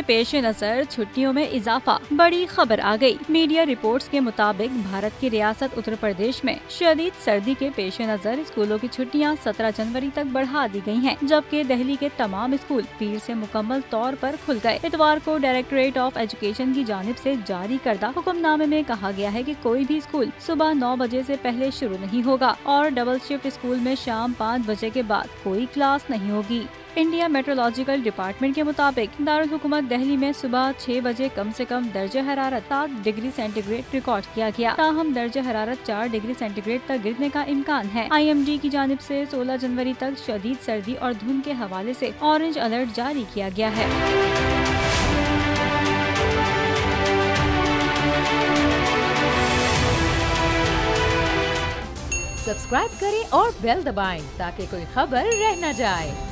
के पेश नजर छुट्टियों में इजाफा, बड़ी खबर आ गई। मीडिया रिपोर्ट्स के मुताबिक भारत की रियासत उत्तर प्रदेश में शदीद सर्दी के पेश नजर स्कूलों की छुट्टियां 17 जनवरी तक बढ़ा दी गई हैं, जबकि दिल्ली के तमाम स्कूल पीर से मुकम्मल तौर पर खुल गए। इतवार को डायरेक्टरेट ऑफ एजुकेशन की जानिब से जारी करदा हुक्मनामे में कहा गया है कि कोई भी स्कूल सुबह 9 बजे से पहले शुरू नहीं होगा और डबल शिफ्ट स्कूल में शाम 5 बजे के बाद कोई क्लास नहीं होगी। इंडिया मेट्रोलॉजिकल डिपार्टमेंट के मुताबिक दारुल हुकूमत दिल्ली में सुबह 6 बजे कम से कम दर्जे हरारत 7 डिग्री सेंटीग्रेड रिकॉर्ड किया गया, ताहम दर्जे हरारत 4 डिग्री सेंटीग्रेड तक गिरने का इम्कान है। IMD की जानिब से 16 जनवरी तक शदीद सर्दी और धुंध के हवाले से ऑरेंज अलर्ट जारी किया गया है। सब्सक्राइब करें और बेल दबाएं ताकि कोई खबर रह न जाए।